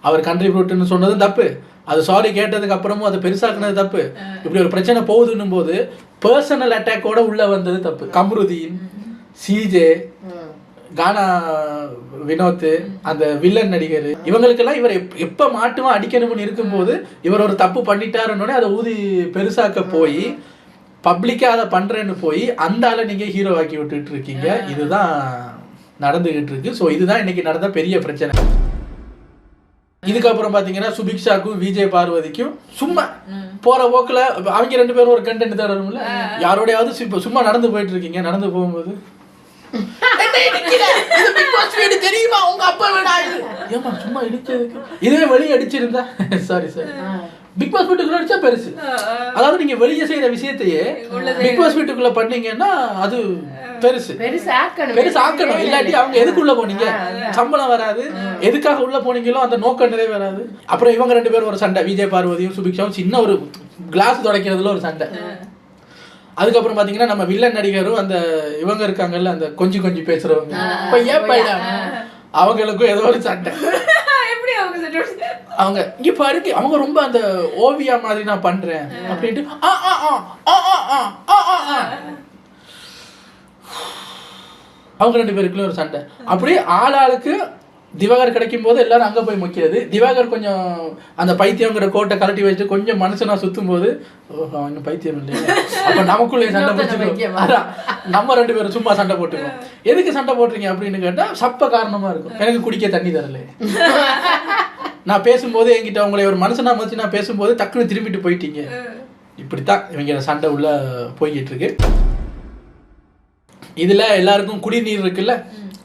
அவர் கண்ட்ரிபியூட்னு சொன்னதும் தப்பு, அது சாரி கேட்டதுக்கு அப்புறமும் அதை பெருசாக்குனது தப்பு. இப்படி ஒரு பிரச்சனை போகுதுன்னும் போது பர்சனல் அட்டாக்கோட உள்ள வந்தது தப்பு. கமருதீன், சிஜே, கானா வினோத், அந்த வில்லன் நடிகர், இவங்களுக்கெல்லாம் இவர் எப்ப மாட்டுமா அடிக்கணும்னு இருக்கும்போது இவர் ஒரு தப்பு பண்ணிட்டாருன்னொடனே அதை ஊதி பெருசாக்க போய் பப்ளிக்கா அதை பண்றேன்னு போய் அந்த ஆளை நீங்க ஹீரோ ஆக்கி விட்டுட்டு இருக்கீங்க. இதுதான் நடந்துகிட்டு இருக்கு. ஸோ இதுதான் இன்னைக்கு நடந்த பெரிய பிரச்சனை. இதுக்கப்புறம் பாத்தீங்கன்னா சுபிக்ஷாக்கும் விஜய் பார்வதிக்கும் சும்மா போற போக்குல அவங்க ரெண்டு பேரும் ஒரு கண்டென்ட் தேடணும்ல, யாரோடையாவது சும்மா நடந்து போயிட்டு இருக்கீங்க. நடந்து போகும்போது தெரியுமா உங்க அப்பா வீடா ஏமா சும்மா இடிச்சதுக்கு இதுவே வெளியே அடிச்சிருந்தா சாரி பிக் பாஸ் வீட்டுக்குள்ள அடிச்சா பெருசு. அதாவது நீங்க வெளியே செய்யற விஷயத்தையே பிக் பாஸ் வீட்டுக்குள்ள பண்ணீங்கன்னா அது பெருசு ஆக்கணும். இல்லாட்டி அவங்க எதுக்குள்ள போனீங்க, சம்பளம் வராது, எதுக்காக உள்ள போனீங்களோ அந்த நோக்கம் நிறைவேறாது. அப்புறம் இவங்க ரெண்டு பேரும் ஒரு சண்டை, விஜய் பார்வதியும் சுபிக்ஷாவும் சின்ன ஒரு கிளாஸ் துடைக்கிறதுல ஒரு சண்டை. அதுக்கப்புறம் பாத்தீங்கன்னா நம்ம வில்லன் நடிகரும் அந்த இவங்க இருக்காங்கல்ல அந்த கொஞ்சம் பேசுறவங்க அவங்களுக்கும் ஏதோ ஒரு சண்டை. அவங்க இங்க பாருங்க அவங்க ரொம்ப அந்த ஓவியா மாதிரி நான் பண்றேன் அப்படின்ட்டு அவங்க 2 பேருக்குள்ள ஒரு சண்டை. அப்படியே ஆளாளுக்கு திவாகர் கிடைக்கும் போது எல்லாரும் அங்க போய் முக்கிறது. திவாகர் கொஞ்சம் அந்த பைத்தியங்கிற கோட்டை கலட்டி வச்சுட்டு கொஞ்சம் மனுஷனா சுத்தும் போது இன்னும் பைத்தியம் இல்லையா, அப்ப நமக்குள்ளே சண்டை போட்டுக்கோம். அதான் நம்ம 2 பேரும் சும்மா சண்டை போட்டுக்கோம். எதுக்கு சண்டை போட்டுறீங்க அப்படின்னு கேட்டா சப்ப காரணமா இருக்கும். எனக்கு குடிக்க தண்ணி தரல, நான் பேசும்போது என்கிட்ட உங்களை ஒரு மனுஷனா மதிச்சு நான் பேசும்போது டக்குன்னு திரும்பிட்டு போயிட்டீங்க. இப்படித்தான் இவங்க சண்டை உள்ள போய்கிட்டு இருக்கு. இதுல எல்லாருக்கும் குடிநீர் இருக்குல்ல,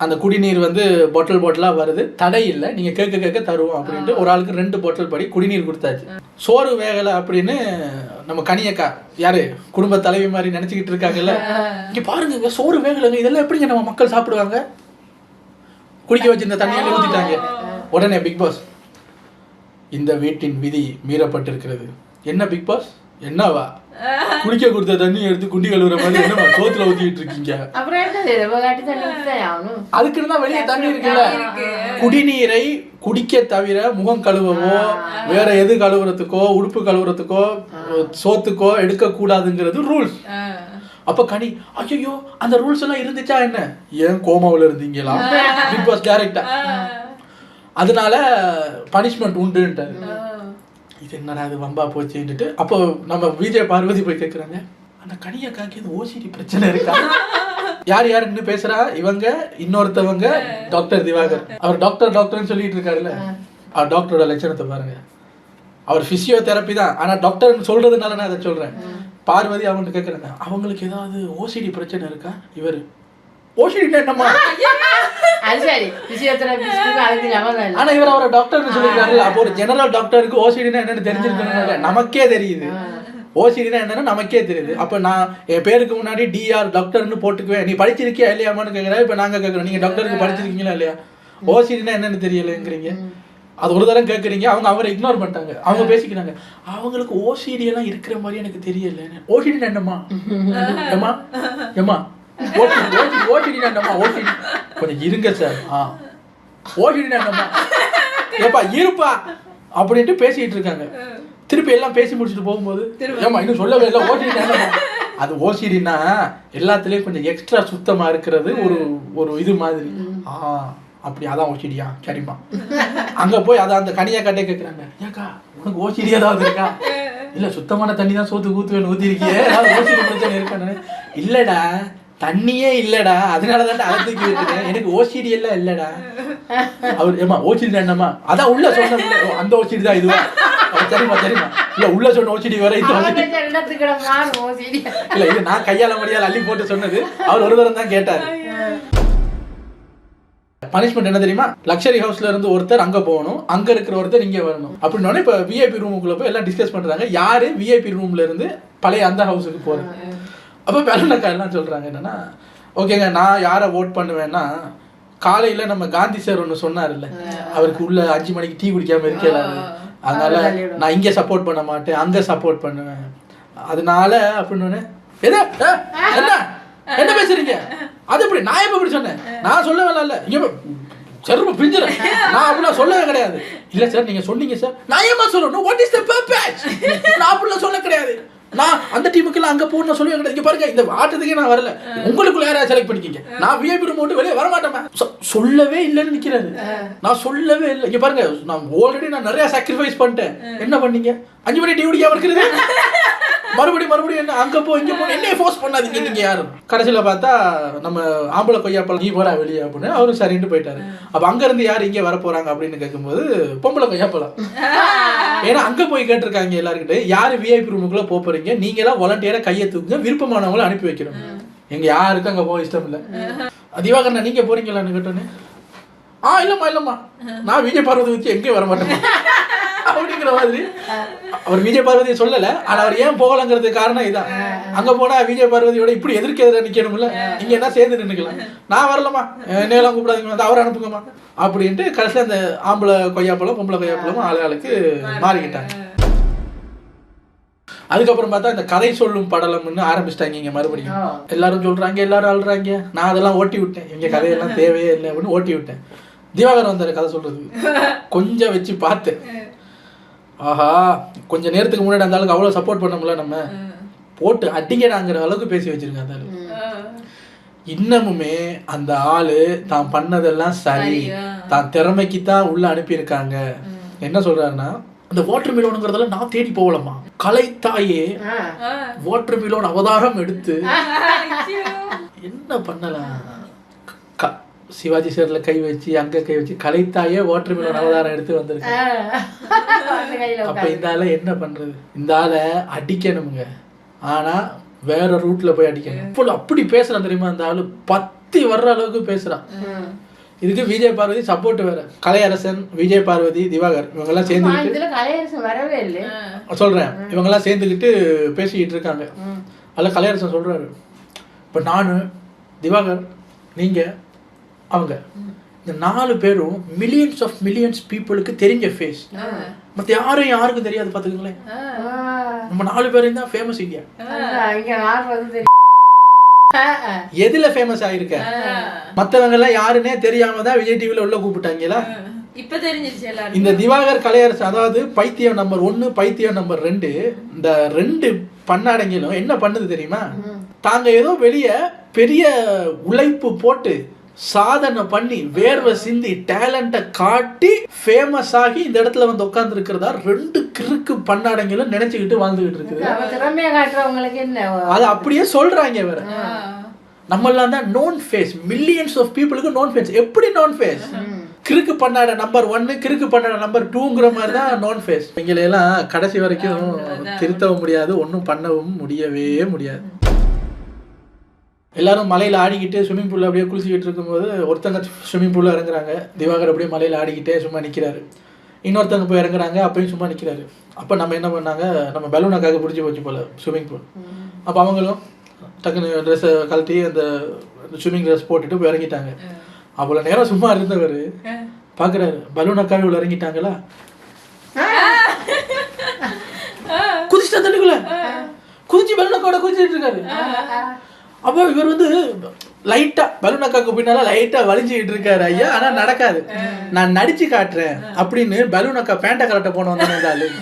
அந்த குடிநீர் வந்து பாட்டிலா வருது, தடை இல்லை, நீங்க கேட்க தருவோம் அப்படின்ட்டு ஒரு ஆளுக்கு 2 பாட்டில் படி குடிநீர் கொடுத்தாச்சு. சோறு வேகலை அப்படின்னு நம்ம கனியக்கா யாரு குடும்ப தலைவி மாதிரி நினைச்சுக்கிட்டு இருக்காங்கல்ல, இங்க பாருங்க சோறு வேகலைங்க, இதெல்லாம் எப்படிங்க நம்ம மக்கள் சாப்பிடுவாங்க, குடிக்க வச்சு இந்த தண்ணியில ஊத்திட்டாங்க. உடனே பிக் பாஸ், இந்த வீட்டின் விதி மீறப்பட்டிருக்கிறது. என்ன பிக் பாஸ் என்னவா, குடிக்க கொடுத்த தண்ணி எடுத்து குண்டி கழுவுற மாதிரி என்னவா சோத்துல ஊத்திட்டு இருக்கீங்க, அதுக்குன்னு தான் வெளியே தண்ணி இருக்குல்ல. குடிநீரை குடிக்க தவிர முகம் கழுவவோ வேற எது கழுவுறதுக்கோ உடுப்பு கழுவுறதுக்கோ சோத்துக்கோ எடுக்க கூடாதுங்கிறது ரூல்ஸ். அப்ப கனி ஐயோ அந்த ரூல்ஸ் எல்லாம் இருந்துச்சா என்ன, ஏன் கோமாவில் இருந்தீங்களா பிக் பாஸ் டைரக்டா, அதனால பனிஷ்மெண்ட் உண்டுன்ட்டாரு. இது என்னடா அது வம்பா போச்சுட்டு அப்போ நம்ம விஜய் பார்வதி போய் கேட்குறாங்க, அந்த கனியக்காக்கு இது ஓசிடி பிரச்சனை இருக்கா, யார் யாருன்னு பேசுறா, இவங்க இன்னொருத்தவங்க டாக்டர் திவாகர், அவர் டாக்டர்னு சொல்லிட்டு இருக்காருல்ல, அவர் டாக்டரோட லட்சணத்தை பாருங்க, அவர் பிசியோதெரப்பி தான், ஆனா டாக்டர்னு சொல்றதுனால நான் அதை சொல்றேன். பார்வதி அவங்க கேட்குறாங்க, அவங்களுக்கு ஏதாவது ஓசிடி பிரச்சனை இருக்கா, இவர் ஓசிடி என்னமா, ஆனா இவர் அவரை டாக்டர்னு சொல்லிருக்காருல்ல, அப்போ ஒரு ஜெனரல் டாக்டருக்கு ஓசிடினா என்னன்னு தெரிஞ்சிருக்கணும், நமக்கே தெரியுது ஓசிடினா என்னன்னு நமக்கே தெரியுது. அப்ப நான் என் பேருக்கு முன்னாடி டிஆர் டாக்டர்னு போட்டுக்குவேன், நீ படிச்சிருக்கியா இல்லையாமான்னு கேட்கிறா. இப்ப நாங்க கேட்கறோம், நீங்க டாக்டருக்கு படிச்சிருக்கீங்களா இல்லையா, ஓசிடினா என்னன்னு தெரியலங்கிறீங்க, அது ஒரு தரம் கேட்குறீங்க. அவங்க அவரை இக்னோர் பண்ணிட்டாங்க, அவங்க பேசிக்கிறாங்க, அவங்களுக்கு ஓசிடி எல்லாம் இருக்கிற மாதிரி எனக்கு தெரியல, ஓசிடினா என்னம்மா ஏமா ஏமா ஓசிடினா என்னம்மா, ஓசிடி கொஞ்சம் இருங்க சார், ஓசிடினா என்னம்மா ஏப்பா இருப்பா அப்படின்ட்டு பேசிட்டு இருக்காங்க. திருப்பி எல்லாம் பேசி முடிச்சுட்டு போகும்போது ஏமா இன்னும் சொல்லவே இல்லை ஓசிடினா என்னம்மா, அது ஓசிடினா எல்லாத்துலயும் கொஞ்சம் எக்ஸ்ட்ரா சுத்தமா இருக்கிறது ஒரு இது மாதிரி, அப்படி அதான் ஓசிடியா சரிம்மா. அங்க போய் அதை அந்த கனியா கட்டே கேட்குறாங்க, ஏக்கா உனக்கு ஓசிடி ஏதாவது இருக்கா, இல்ல சுத்தமான தண்ணி தான் சோத்து ஊத்துவேன்னு ஊத்திருக்கியே, ஓசிடி பிரச்சனை இருக்கானு, இல்லடா தண்ணியே இல்லடா அதனாலதான் அதை தூக்கி விட்டுட்டேன், எனக்கு ஓசிடி எல்லாம் இல்லடா. அவர் ஏமா ஓசிடி என்னம்மா, அதான் உள்ள சொன்ன அந்த ஓசிடி தான் இதுவா, சரிம்மா இல்ல உள்ள சொன்ன ஓசிடி வேற இது இல்ல, இது நான் கையால மடியால அள்ளி போட்டு சொன்னது, அவர் ஒரு தரம் தான் கேட்டாரு. பனிஷ்மெண்ட் என்ன தெரியுமா, லக்ஸரி ஹவுஸ்ல இருந்து ஒருத்தர் அங்க போகணும், அங்க இருக்கிற ஒருத்தர் இங்க வரணும் அப்படின்னு. இப்ப விஐபி ரூமுக்குள்ள போய் எல்லாம் டிஸ்கஸ் பண்றாங்க, யாரு விஐபி ரூம்ல இருந்து பழைய அந்த ஹவுஸுக்கு போறது. அப்போ வேலைக்கா எல்லாம் சொல்றாங்க என்னன்னா, ஓகேங்க நான் யாரை ஓட் பண்ணுவேன்னா, காலையில நம்ம காந்தி சார் ஒன்று சொன்னார்ல, அவருக்கு உள்ள 5 மணிக்கு டீ குடிக்காம இருக்கலாரு, அதனால நான் இங்க சப்போர்ட் பண்ண மாட்டேன் அங்க சப்போர்ட் பண்ணுவேன், அதனால அப்படின்னு. என்ன என்ன பேசுறீங்க, அது எப்படி நான் எப்ப இப்படி சொன்னேன், நான் சொல்லவே இல்லை, இங்க செருப்பு பிஞ்சிறேன், நான் அப்படிலாம் சொல்லவே கிடையாது. இல்ல சார் நீங்க சொன்னீங்க சார், நான் ஏமா சொல்லணும், வாட் இஸ் தி பர்பஸ், நான் அப்படிலாம் சொல்ல கிடையாது, நான் அந்த டீமுக்கு அங்க போகணும் சொல்லுவேன் கிடையாது. இங்க பாருங்க இந்த ஆட்டத்துக்கே நான் வரல, உங்களுக்குள்ள யாரையா செலக்ட் பண்ணிக்கிங்க, நான் விஐபி ரூம் விட்டு வெளியே வர மாட்டேன், சொல்லவே இல்லைன்னு நிக்கிறாரு, நான் சொல்லவே இல்லை. இங்க பாருங்க நான் ஆல்ரெடி நான் நிறைய சாக்ரிஃபைஸ் பண்ணிட்டேன், என்ன பண்ணீங்க 5 மணி டீ குடிக்காம இருக்கிறது, மறுபடியும் என்ன அங்க போ இங்க போ என்ன ஃபோர்ஸ் பண்ணாதீங்க நீங்க யாரும். கடைசியில பார்த்தா நம்ம ஆம்பளை கொய்யாப்பழம் நீ போடா வெளியே அப்படின்னு அவரு சரின்ட்டு போயிட்டாரு. அப்ப அங்க இருந்து யாரு இங்க வர போறாங்க அப்படின்னு கேட்கும்போது பொம்பளை கொய்யாப்பழம், ஏன்னா அங்க போய் கேட்டிருக்காங்க எல்லாருக்கிட்ட, யாரு விஐபி ரூமுக்குள்ள போறீங்க, நீங்க எல்லாம் வாலண்டியரா கையை தூக்குங்க, விருப்பமானவங்களை அனுப்பி வைக்கிறோம், எங்க யாருக்கும் அங்க போக இஷ்டம் இல்ல. திவாகரன் நீங்க போறீங்களான்னு கேட்டோன்னு, இல்லம்மா நான் விஜய் பார்வதி வச்சு எங்கேயும் வர மாட்டேன் அப்படிங்கிற மாதிரி. அவர் விஜய் பார்வதியை சொல்லல, ஆனா அவர் ஏன் போகலங்கிறதுக்கு காரணம் இதான், அங்க போனா விஜய் பார்வதியோட இப்படி எதிர்க்க நிக்கணும்ல, இங்க என்ன சேர்ந்து நின்னுக்கலாம், நான் வரலமா என்னெல்லாம் கூப்பிடாதீங்க அவரை அனுப்புங்கம்மா அப்படின்ட்டு கடைசியில் அந்த ஆம்பளை கொய்யாப்பழம் பொம்பளை கொய்யாப்பழமும் ஆளுக்கு மாறிக்கிட்டாங்க. அதுக்கப்புறம் பார்த்தா இந்த கதை சொல்லும் படலம்னு ஆரம்பிச்சிட்டாங்க இங்க மறுபடியும். எல்லாரும் சொல்றாங்க, எல்லாரும் அழுறாங்க, நான் அதெல்லாம் ஓட்டி விட்டேன், இங்க கதையெல்லாம் தேவையே இல்லை அப்படின்னு ஓட்டி விட்டேன். திவாகர் வந்தாரு கதை சொல்றதுக்கு. கொஞ்சம் வச்சு பார்த்தேன், ஆஹா கொஞ்ச நேரத்துக்கு முன்னாடி அந்த ஆளுக்கு அவ்வளோ சப்போர்ட் பண்ணோம்ல, நம்ம போட்டு அடிக்கடாங்கிற அளவுக்கு பேசி வச்சிருக்கேன் அந்த ஆளு. இன்னமுமே அந்த ஆளு தான் பண்ணதெல்லாம் சரி, தான் திறமைக்கு தான் உள்ள அனுப்பியிருக்காங்க. என்ன சொல்றாருன்னா, அந்த வாட்டர் மிலோனுங்கிறதெல்லாம் நான் தேடி போகலமா, கலைத்தாயே வாட்டர் மிலோன் அவதாரம் எடுத்து என்ன பண்ணலாம், சிவாஜி சேர்ல கை வச்சு அங்க கை வச்சு கலைத்தாயே வாட்டர் மிலோன் அவதாரம் எடுத்து வந்திருக்கு. அப்ப இந்த ஆளை என்ன பண்றது, இந்த ஆளை அடிக்கணுங்க, ஆனா வேற ரூட்ல போய் அடிக்கணும். அப்படி பேசுறான் தெரியுமா அந்த ஆளு, பத்தி வர்ற அளவுக்கு பேசுறான். இதுக்கு விஜய் பார்வதி சப்போர்ட் வேற, கலையரசன், விஜய் பார்வதி, திவாகர் இவங்க எல்லாம் சேர்ந்துக்கிட்டு வரவே இல்லை சொல்றேன், இவங்க எல்லாம் சேர்ந்துக்கிட்டு பேசிக்கிட்டு இருக்காங்க. அதில் கலையரசன் சொல்றாரு, இப்போ நானு, திவாகர், நீங்க, அவங்க இந்த 4 பேரும் மில்லியன்ஸ் ஆஃப் மில்லியன்ஸ் பீப்புளுக்கு தெரிஞ்ச ஃபேஸ், மற்ற யாருக்கும் தெரியாது. பார்த்துக்கங்களேன், நம்ம 4 பேரும் தான் ஃபேமஸ். இங்க எதுல ஃபேமஸ் ஆயிருக்க, மத்தவங்க எல்லாம் யாருன்னே தெரியாம தான் விஜய் டிவில உள்ள கூப்பிட்டாங்களா. இப்ப தெரிஞ்சிருச்சு எல்லாரும். இந்த திவாகர், கலையரசு, அதாவது பைத்தியம் நம்பர் 1 பைத்தியம் நம்பர் 2, இந்த 2 பண்ணாடங்களும் என்ன பண்ணுது தெரியுமா, தாங்க ஏதோ வெளிய பெரிய உழைப்பு போட்டு சாதனை பண்ணி வேர்வை சிந்தி டேலண்ட காட்டி ஃபேமஸ் ஆகி இந்த இடத்துல வந்து உட்கார்ந்து இருக்கிறதா 2 கிறுக்கு பண்ணாடங்களும் நினைச்சுக்கிட்டு வாழ்ந்துகிட்டு இருக்குது. அது அப்படியே சொல்றாங்க வேற. நம்மளாம் தான் நோன் ஃபேஸ், மில்லியன்ஸ் ஆஃப் பீப்புளுக்கு நோன் ஃபேஸ். எப்படி நோன் ஃபேஸ், கிறுக்கு பண்ணாட நம்பர் 1 கிறுக்கு பண்ணாட நம்பர் 2ங்கிற மாதிரி தான் நோன் ஃபேஸ். இவங்களெல்லாம் கடைசி வரைக்கும் திருத்தவும் முடியாது, ஒன்றும் பண்ணவும் முடியவே முடியாது. எல்லாரும் மலையில் ஆடிக்கிட்டு ஸ்விம்மிங் பூலில் அப்படியே குளிச்சுக்கிட்டு இருக்கும்போது ஒருத்தங்க ஸ்விம்மிங் பூலில் இறங்குறாங்க, திவாகர் அப்படியே மலையில் ஆடிக்கிட்டே சும்மா நிற்கிறாரு. இன்னொருத்தவங்க போய் இறங்குறாங்க, அப்பயும் சும்மா நிற்கிறாரு. அப்போ நம்ம என்ன பண்ணாங்க, நம்ம பலூனாக்காக பிடிச்சி போச்சு போல் ஸ்விம்மிங் பூல். அப்போ அவங்களும் டக்குன்னு ட்ரெஸ்ஸை கழட்டி அந்த ஸ்விம்மிங் ட்ரெஸ் போட்டுட்டு போய் இறங்கிட்டாங்க. அவ்வளோ நேரம் சும்மா இருந்தவர் பார்க்குறாரு, பலூனாக்காக உள்ள இறங்கிட்டாங்களா, குதிச்சுட்டா தண்ணிக்குள்ள குதிச்சு பலூனாக்காவோட குதிச்சுட்டு இருக்காரு. அப்போ இவர் வந்து லைட்டா பலூனாக்காக்கு பின்னால லைட்டா வலிஞ்சுக்கிட்டு இருக்காரு. ஐயா ஆனா நடக்காது, நான் நடிச்சு காட்டுறேன் அப்படின்னு பலூனாக்கா பேண்ட கரெக்டா போன வந்தாலும்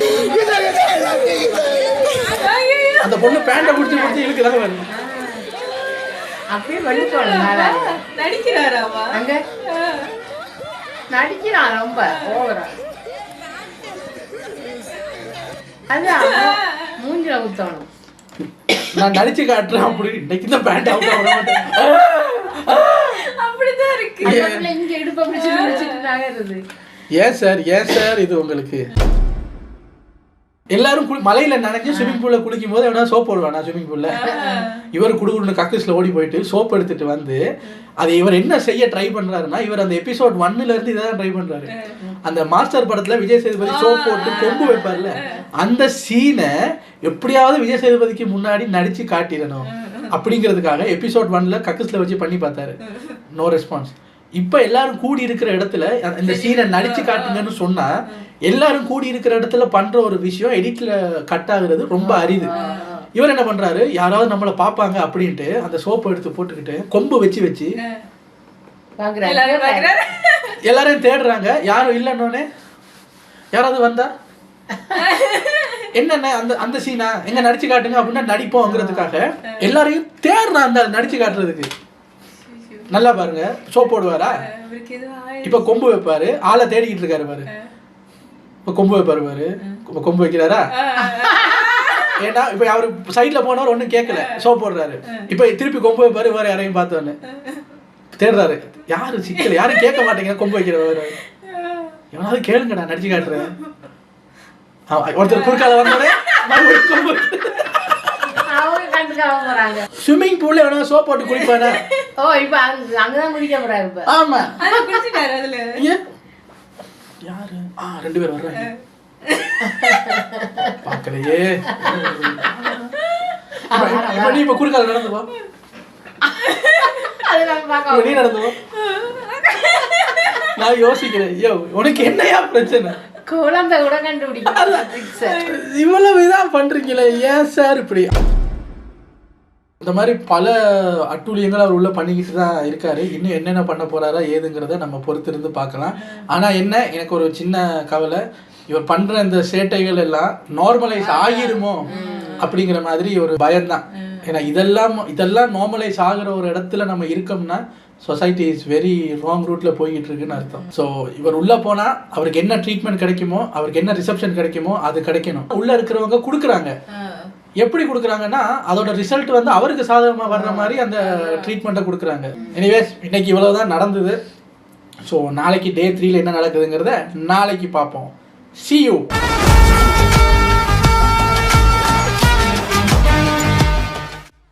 அந்த பொண்ணு பேண்ட பிடிச்சி பிடிச்சி இழுக்குதாங்க வருது. அப்படியே நடிக்கிறான் ரொம்ப ஓவரா. அதான் மூஞ்சில ஊத்தணும், நான் நடிச்சு காட்டுறேன் அப்படி. இன்னைக்கு தான் பேண்ட் அவுட் ஆக மாட்டேன், அப்படிதான் இருக்கு. இங்க இடுப்பு பிடிச்சு நினைச்சிட்டு. ஏன் சார் இது உங்களுக்கு எல்லாரும் மலையில நினைஞ்சு ஸ்விமிங் பூல்ல குளிக்கும் போது எவனா சோப் போடுவானா ஸ்விமிங் பூல்ல. இவர் குடுகுடுன்னு கக்கூஸ்ல ஓடி போயிட்டு சோப் எடுத்துட்டு வந்து அதை இவர் என்ன செய்ய ட்ரை பண்றாருன்னா, இவர் அந்த எபிசோட் 1ல இருந்து இதான் ட்ரை பண்றாரு. அந்த மாஸ்டர் படத்துல விஜய் சேதுபதி சோப் போட்டு கொம்பு வைப்பார்ல, அந்த சீனை எப்படியாவது விஜய் சேதுபதிக்கு முன்னாடி நடிச்சு காட்டிடணும் அப்படிங்கிறதுக்காக எபிசோட் 1ல கக்கூஸ்ல வச்சு பண்ணி பார்த்தாரு. No response. இப்ப எல்லாரும் கூடி இருக்கிற இடத்துல இந்த சீனை நடிச்சு காட்டுங்கன்னு சொன்னா, எல்லாரும் கூடி இருக்கிற இடத்துல பண்ற ஒரு விஷயம் எடிட்ல கட் ஆகுறது ரொம்ப அரிது. இவர் என்ன பண்றாரு, யாராவது நம்மள பாப்பாங்க அப்படின்ட்டு அந்த சோப்பை எடுத்து போட்டுக்கிட்டு கொம்பு வச்சு எல்லாரையும் தேடுறாங்க. யாரும் இல்லைன்னொன்னே யாராவது வந்தா என்னென்ன அந்த சீனா எங்க நடிச்சு காட்டுங்க அப்படின்னா நடிப்போங்கிறதுக்காக எல்லாரையும் தேடுறான் அந்த நடிச்சு காட்டுறதுக்கு. நல்லா பாருங்க, சோப் போடுவாரா, இப்ப கொம்பு வைப்பாரு, ஆளை தேடிக்கிட்டு இருக்காரு பாரு. இப்ப கொம்பு வைப்பாரு பாரு, கொம்பு வைக்கிறாரா, ஏன்னா இப்ப அவரு சைட்ல போனவர் ஒண்ணும் கேட்கல, சோப் போடுறாரு. இப்ப திருப்பி கொம்பு வைப்பாரு, வேற யாரையும் பார்த்தோன்னு தேடுறாரு. யாரும் சிக்கல, யாரும் கேட்க மாட்டேங்க. கொம்பு வைக்கிறவர் எவனாவது கேளுங்கடா நடிச்சு காட்டுறேன். ஒருத்தர் குறுக்கால வந்தோடனே ஸ்விம்மிங் பூல்ல எவனா சோப் போட்டு குளிப்பானே. ஓ இப்ப அங்கதான் குளிக்க போறாரு. இப்ப ஆமா குளிச்சிட்டாரு. அதுல யாரு 2 பேர் வர்றாங்க பாக்கலையே. நீ இப்ப குறுக்கால நடந்து போ, நீ நடந்து போ. நான் யோசிக்கிறேன், ஐயோ உனக்கு என்னையா பிரச்சனை, குழந்தை கூட கண்டுபிடிக்க இவ்வளவு இதான் பண்றீங்களே ஏன் சார் இப்படி. இந்த மாதிரி பல அட்டூழியங்கள் அவர் உள்ள பண்ணிக்கிட்டு தான் இருக்காரு. இன்னும் என்னென்ன பண்ண போறாரா ஏதுங்கிறத நம்ம பொறுத்திருந்து பார்க்கலாம். ஆனா என்ன, எனக்கு ஒரு சின்ன கவலை, இவர் பண்ற இந்த சேட்டைகள் எல்லாம் நார்மலைஸ் ஆகிருமோ அப்படிங்கிற மாதிரி ஒரு பயம்தான். ஏன்னா இதெல்லாம் நார்மலைஸ் ஆகிற ஒரு இடத்துல நம்ம இருக்கோம்னா சொசைட்டி இஸ் வெரி ராங் ரூட்ல போய்கிட்டு இருக்குன்னு அர்த்தம். ஸோ இவர் உள்ள போனா அவருக்கு என்ன ட்ரீட்மெண்ட் கிடைக்குமோ, அவருக்கு என்ன ரிசப்ஷன் கிடைக்குமோ அது கிடைக்கணும். உள்ள இருக்கிறவங்க கொடுக்குறாங்க. எப்படி கொடுக்குறாங்கன்னா அதோட ரிசல்ட் வந்து அவருக்கு சாதகமாக வர்ற மாதிரி அந்த ட்ரீட்மெண்ட்டை கொடுக்குறாங்க. எனிவேஸ், இன்னைக்கு இவ்வளவுதான் நடந்தது. ஸோ நாளைக்கு டே 3ல என்ன நடக்குதுங்கிறத நாளைக்கு பார்ப்போம். See you.